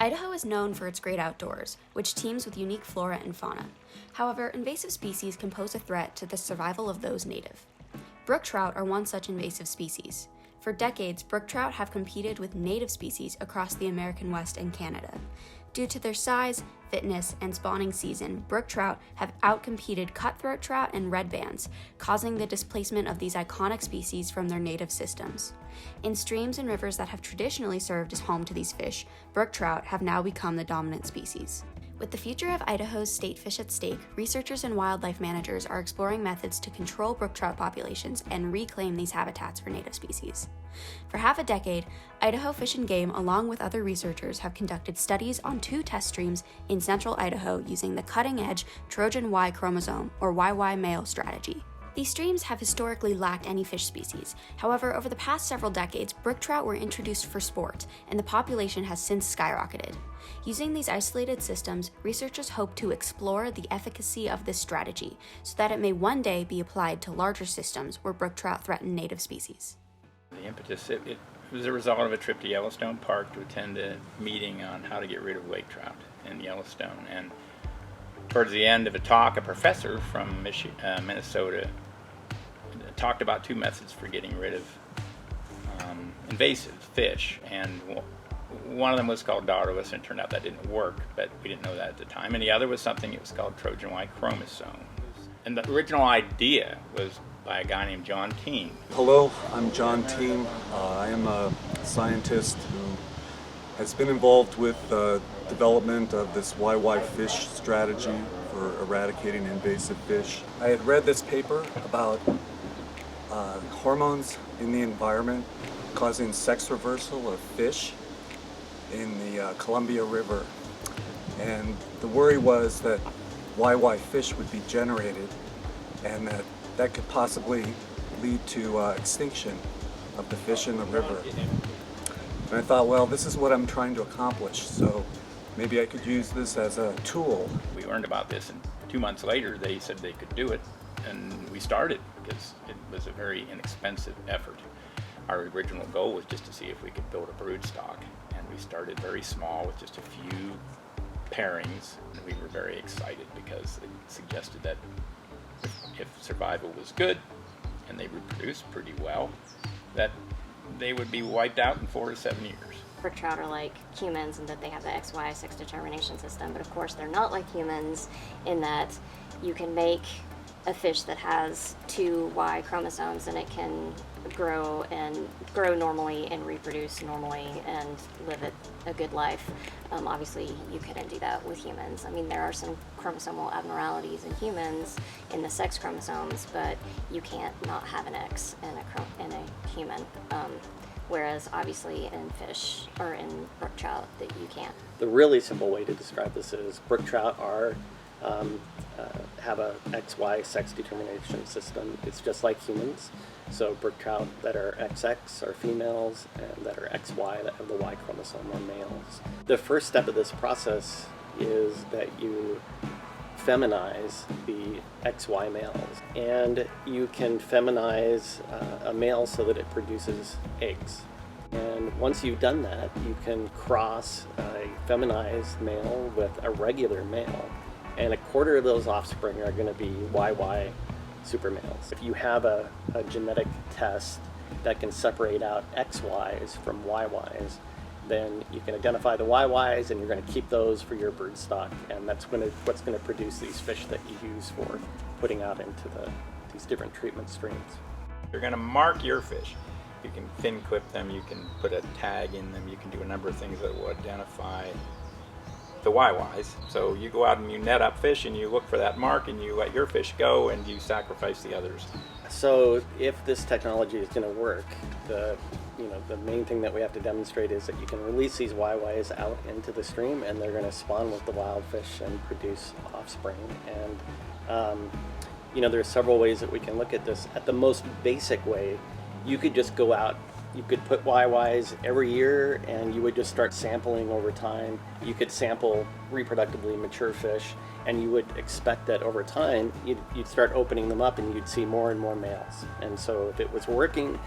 Idaho is known for its great outdoors, which teems with unique flora and fauna. However, invasive species can pose a threat to the survival of those native. Brook trout are one such invasive species. For decades, brook trout have competed with native species across the American West and Canada. Due to their size, fitness, and spawning season, brook trout have outcompeted cutthroat trout and red bands, causing the displacement of these iconic species from their native systems. In streams and rivers that have traditionally served as home to these fish, brook trout have now become the dominant species. With the future of Idaho's state fish at stake, researchers and wildlife managers are exploring methods to control brook trout populations and reclaim these habitats for native species. For half a decade, Idaho Fish and Game, along with other researchers, have conducted studies on 2 test streams in central Idaho using the cutting-edge Trojan Y chromosome, or YY male strategy. These streams have historically lacked any fish species. However, over the past several decades, brook trout were introduced for sport, and the population has since skyrocketed. Using these isolated systems, researchers hope to explore the efficacy of this strategy so that it may one day be applied to larger systems where brook trout threaten native species. The impetus, it was a result of a trip to Yellowstone Park to attend a meeting on how to get rid of lake trout in Yellowstone. And towards the end of a talk, a professor from Minnesota talked about 2 methods for getting rid of invasive fish, and one of them was called daughterless, and it turned out that didn't work, but we didn't know that at the time. And the other was something that was called Trojan Y chromosome. And the original idea was by a guy named John Team. Hello, I'm John Team. I am a scientist who has been involved with the development of this YY fish strategy for eradicating invasive fish. I had read this paper about hormones in the environment causing sex reversal of fish in the Columbia River. And the worry was that YY fish would be generated and that could possibly lead to extinction of the fish in the river. And I thought, well, this is what I'm trying to accomplish, so maybe I could use this as a tool. We learned about this, and 2 months later they said they could do it, and we started because it was a very inexpensive effort. Our original goal was just to see if we could build a brood stock, and we started very small with just a few pairings. And we were very excited because it suggested that if survival was good and they reproduced pretty well, that they would be wiped out in 4 to 7 years. Brook trout are like humans in that they have the XY sex determination system, but of course they're not like humans in that you can make a fish that has 2 Y chromosomes and it can grow normally and reproduce normally and live a good life. Obviously you couldn't do that with humans. I mean, there are some chromosomal abnormalities in humans in the sex chromosomes, but you can't not have an X in a human. Whereas obviously in fish or in brook trout that you can't. The really simple way to describe this is brook trout have a XY sex determination system. It's just like humans. So brook trout that are XX are females, and that are XY that have the Y chromosome are males. The first step of this process is that you feminize the XY males, and you can feminize a male so that it produces eggs. And once you've done that, you can cross a feminized male with a regular male, and a quarter of those offspring are going to be YY super males. If you have a genetic test that can separate out XYs from YYs, then you can identify the YYs and you're going to keep those for your brood stock, and that's what's going to produce these fish that you use for putting out into these different treatment streams. You're going to mark your fish. You can fin clip them, you can put a tag in them, you can do a number of things that will identify the YYs. So you go out and you net up fish and you look for that mark and you let your fish go and you sacrifice the others. So if this technology is going to work, the main thing that we have to demonstrate is that you can release these YYs out into the stream and they're going to spawn with the wild fish and produce offspring. And there's several ways that we can look at this. At the most basic way, you could just go out, you could put YYs every year and you would just start sampling over time. You could sample reproductively mature fish and you would expect that over time you'd start opening them up and you'd see more and more males. And so if it was working,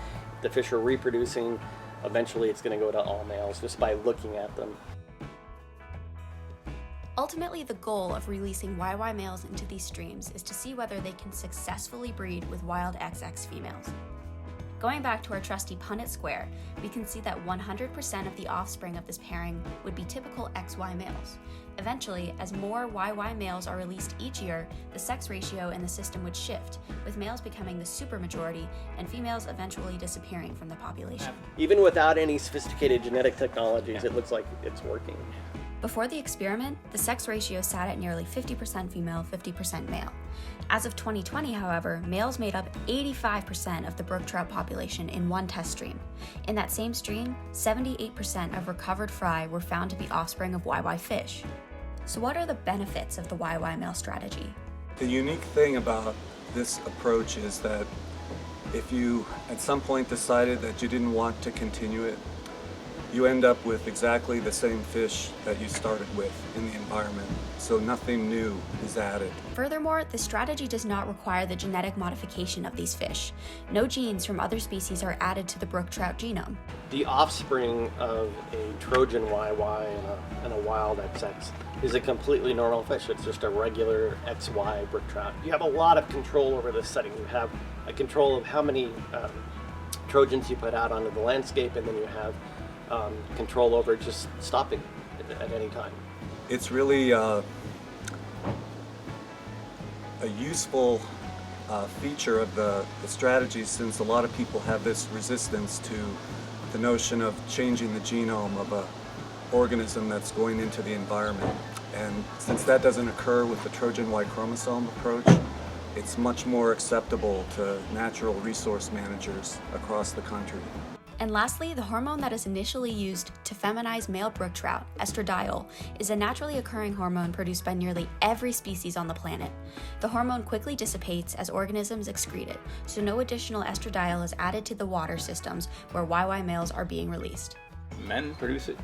the fish are reproducing, eventually it's going to go to all males just by looking at them. Ultimately, the goal of releasing YY males into these streams is to see whether they can successfully breed with wild XX females. Going back to our trusty Punnett square, we can see that 100% of the offspring of this pairing would be typical XY males. Eventually, as more YY males are released each year, the sex ratio in the system would shift, with males becoming the supermajority and females eventually disappearing from the population. Even without any sophisticated genetic technologies, it looks like it's working. Before the experiment, the sex ratio sat at nearly 50% female, 50% male. As of 2020, however, males made up 85% of the brook trout population in one test stream. In that same stream, 78% of recovered fry were found to be offspring of YY fish. So what are the benefits of the YY male strategy? The unique thing about this approach is that if you at some point decided that you didn't want to continue it, you end up with exactly the same fish that you started with in the environment, so nothing new is added. Furthermore, the strategy does not require the genetic modification of these fish. No genes from other species are added to the brook trout genome. The offspring of a Trojan YY and a wild XX is a completely normal fish. It's just a regular XY brook trout. You have a lot of control over this setting. You have a control of how many Trojans you put out onto the landscape, and then you have control over just stopping at any time. It's really a useful feature of the strategy, since a lot of people have this resistance to the notion of changing the genome of an organism that's going into the environment. And since that doesn't occur with the Trojan Y chromosome approach, it's much more acceptable to natural resource managers across the country. And lastly, the hormone that is initially used to feminize male brook trout, estradiol, is a naturally occurring hormone produced by nearly every species on the planet. The hormone quickly dissipates as organisms excrete it, so no additional estradiol is added to the water systems where YY males are being released. Men produce it.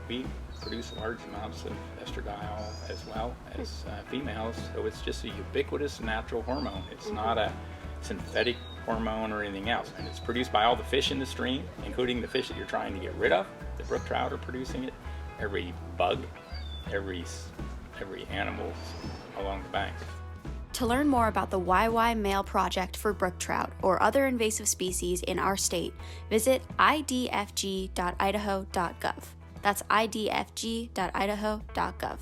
We produce large amounts of estradiol as well as females, so it's just a ubiquitous natural hormone. It's not a synthetic hormone or anything else, and it's produced by all the fish in the stream, including the fish that you're trying to get rid of. The brook trout are producing it. Every bug, every animal along the bank. To learn more about the YY Male Project for brook trout or other invasive species in our state, visit idfg.idaho.gov. That's idfg.idaho.gov.